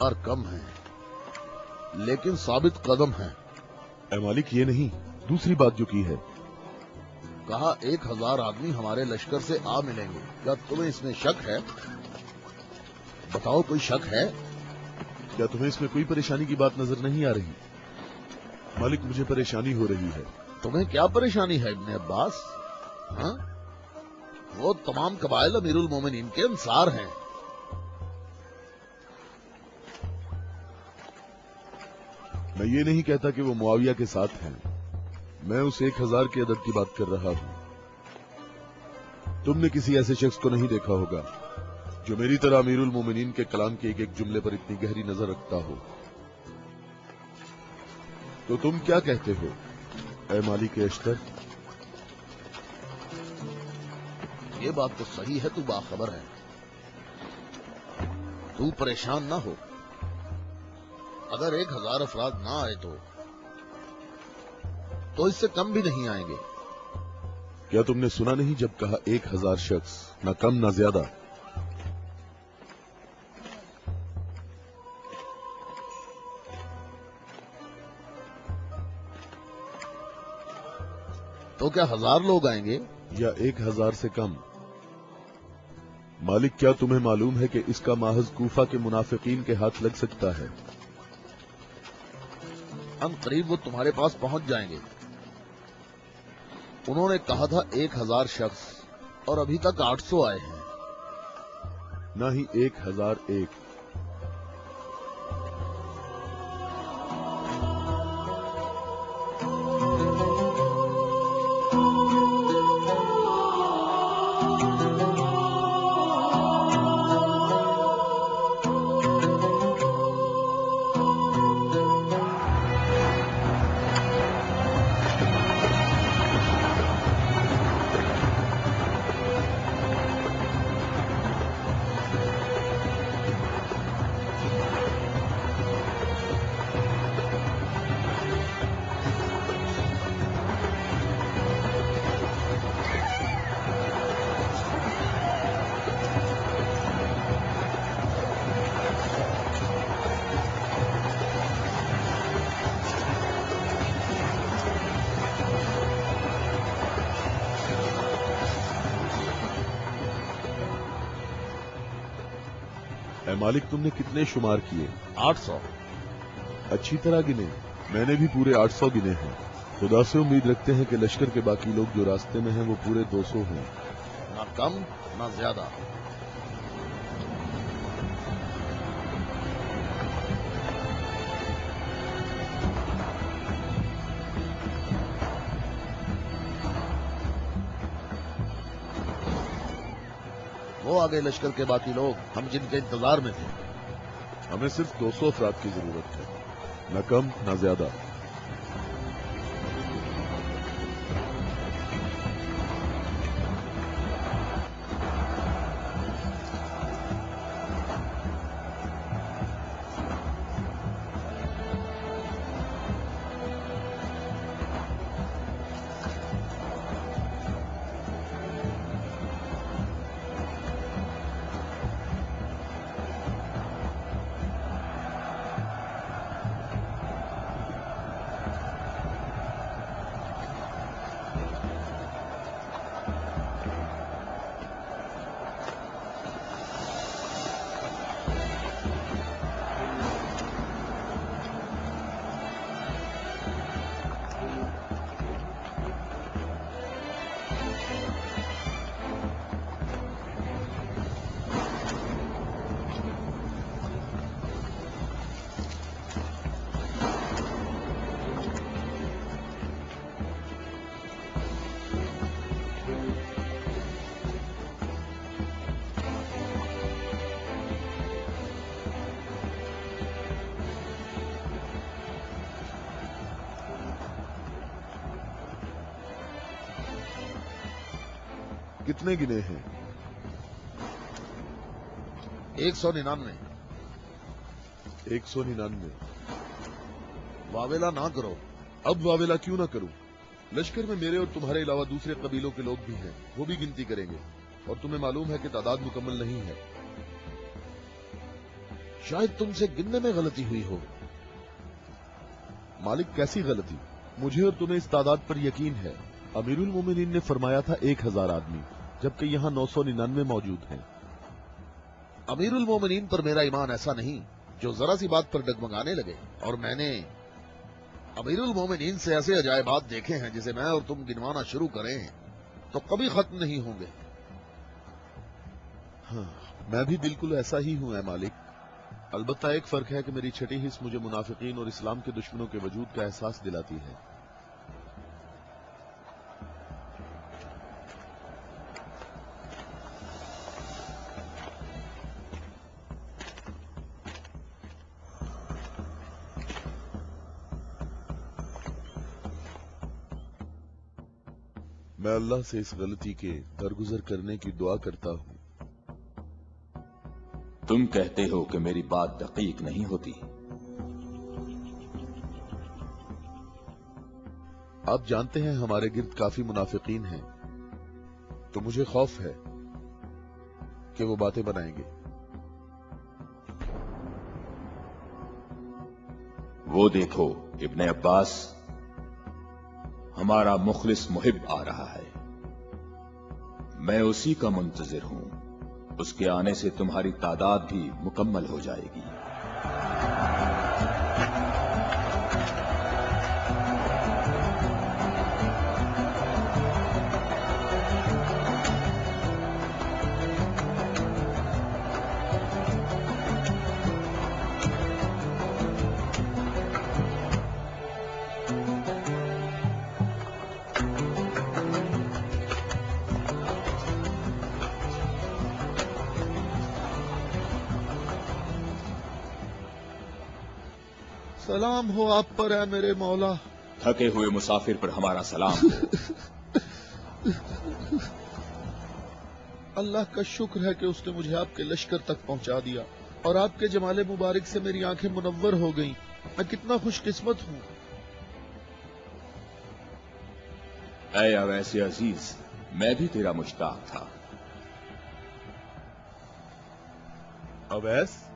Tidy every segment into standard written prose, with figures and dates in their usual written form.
और कम हैं, लेकिन साबित कदम हैं। ए मालिक, ये नहीं, दूसरी बात जो की है। कहा 1000 आदमी हमारे लश्कर से आ मिलेंगे। क्या तुम्हें इसमें शक है? बताओ, कोई शक है? क्या तुम्हें इसमें कोई परेशानी की बात नजर नहीं आ रही? मालिक, मुझे परेशानी हो रही है। तुम्हें क्या परेशानी है इब्ने अब्बास? हाँ? वो तमाम कबाइल अमीरुल मोमिनीन के अंसार हैं। मैं ये नहीं कहता कि वो मुआविया के साथ हैं। मैं उस 1000 की अदद की बात कर रहा हूं। तुमने किसी ऐसे शख्स को नहीं देखा होगा जो मेरी तरह अमीरुल मोमिनीन के कलाम के एक एक जुमले पर इतनी गहरी नजर रखता हो। तो तुम क्या कहते हो ए मालिक अश्तर? ये बात तो सही है, तू बाखबर है। तू परेशान ना हो। अगर 1000 अफराद ना आए तो इससे कम भी नहीं आएंगे। क्या तुमने सुना नहीं जब कहा 1000 शख्स, ना कम ना ज्यादा? तो क्या 1000 लोग आएंगे या 1000 से कम? मालिक, क्या तुम्हें मालूम है कि इसका माहज कूफा के मुनाफिकीन के हाथ लग सकता है? हम करीब वो तुम्हारे पास पहुंच जाएंगे। उन्होंने कहा था 1000 शख्स और अभी तक 800 आए हैं। ना ही 1001। मालिक, तुमने कितने शुमार किए? 800। अच्छी तरह गिने। मैंने भी पूरे 800 गिने हैं। खुदा से उम्मीद रखते हैं कि लश्कर के बाकी लोग जो रास्ते में हैं वो पूरे 200 हों। ना कम ना ज्यादा। वो आगे लश्कर के बाकी लोग, हम जिनके इंतजार में थे। हमें सिर्फ 200 अफराद की जरूरत है, न कम न ज्यादा। कितने गिने हैं? 199। 199। वावेला ना करो। अब वावेला क्यों ना करूं? लश्कर में मेरे और तुम्हारे अलावा दूसरे कबीलों के लोग भी हैं, वो भी गिनती करेंगे। और तुम्हें मालूम है कि तादाद मुकम्मल नहीं है। शायद तुमसे गिनने में गलती हुई हो। मालिक, कैसी गलती? मुझे और तुम्हें इस तादाद पर यकीन है। अमीरुल मोमिनीन ने फरमाया था 1000 आदमी, जबकि यहाँ 999 मौजूद हैं। अमीरुल मोमिनीन पर मेरा ईमान ऐसा नहीं जो जरा सी बात पर डगमगाने लगे। और मैंने अमीरुल मोमिनीन से ऐसे अजायबात देखे हैं जिसे मैं और तुम गिनवाना शुरू करें तो कभी खत्म नहीं होंगे। हाँ, मैं भी बिल्कुल ऐसा ही हूं ऐ मालिक। अलबत्ता एक फर्क है कि मेरी छठी हिस्स मुझे मुनाफिकीन और इस्लाम के दुश्मनों के वजूद का एहसास दिलाती है। मैं अल्लाह से इस गलती के दरगुजर करने की दुआ करता हूं। तुम कहते हो कि मेरी बात दकीक नहीं होती। आप जानते हैं हमारे गिर्द काफी मुनाफिकीन हैं, तो मुझे खौफ है कि वो बातें बनाएंगे। वो देखो, इब्ने अब्बास, हमारा मुखलिस मुहिब आ रहा है। मैं उसी का मुंतजिर हूं। उसके आने से तुम्हारी तादाद भी मुकम्मल हो जाएगी। सलाम हो आप पर है मेरे मौला। थके हुए मुसाफिर पर हमारा सलाम हो। अल्लाह का शुक्र है कि उसने मुझे आपके लश्कर तक पहुंचा दिया और आपके जमाले मुबारक से मेरी आंखें मुनव्वर हो गईं। मैं कितना खुशकिस्मत हूं। ऐ अवैस अजीज, मैं भी तेरा मुश्ताक था। अवैस?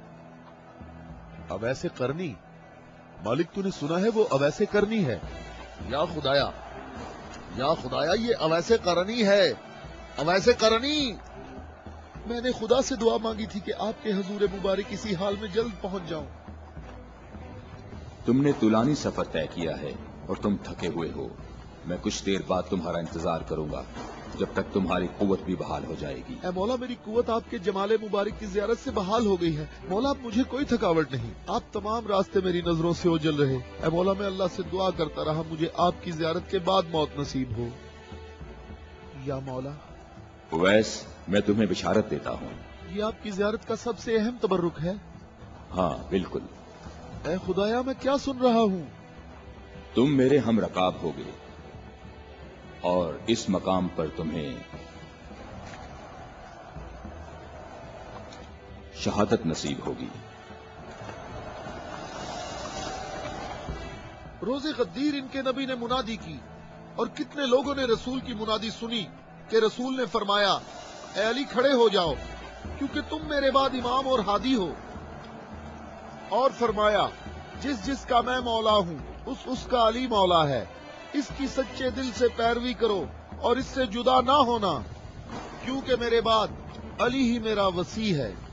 अवैसे करनी? मालिक, तूने सुना है वो अवैसे करनी है। या खुदाया ये अवैसे करनी है। अवैसे करनी। मैंने खुदा से दुआ मांगी थी कि आपके हुजूर मुबारक इसी हाल में जल्द पहुंच जाऊं। तुमने तुलानी सफर तय किया है और तुम थके हुए हो। मैं कुछ देर बाद तुम्हारा इंतजार करूंगा, जब तक तुम्हारी कुव्वत भी बहाल हो जाएगी। ऐ मौला, मेरी कुव्वत आपके जमाले मुबारक की ज़ियारत से बहाल हो गई है। मौला, अब मुझे कोई थकावट नहीं। आप तमाम रास्ते मेरी नजरों से ओझल रहे। ऐ मौला, मैं अल्लाह से दुआ करता रहा मुझे आपकी ज़ियारत के बाद मौत नसीब हो। या मौला, उवैस, मैं तुम्हें बिशारत देता हूँ। ये आपकी ज़ियारत का सबसे अहम तबर्रुक है। हाँ, बिल्कुल। ऐ खुदाया, मैं क्या सुन रहा हूँ? तुम मेरे हम रकाब होगे और इस मकाम पर तुम्हें शहादत नसीब होगी। रोज़े गद्दीर इनके नबी ने मुनादी की और कितने लोगों ने रसूल की मुनादी सुनी कि रसूल ने फरमाया, ऐ अली, खड़े हो जाओ क्योंकि तुम मेरे बाद इमाम और हादी हो। और फरमाया, जिस जिसका मैं मौला हूँ उसका अली मौला है। इसकी सच्चे दिल से पैरवी करो और इससे जुदा ना होना, क्योंकि मेरे बाद अली ही मेरा वसी है।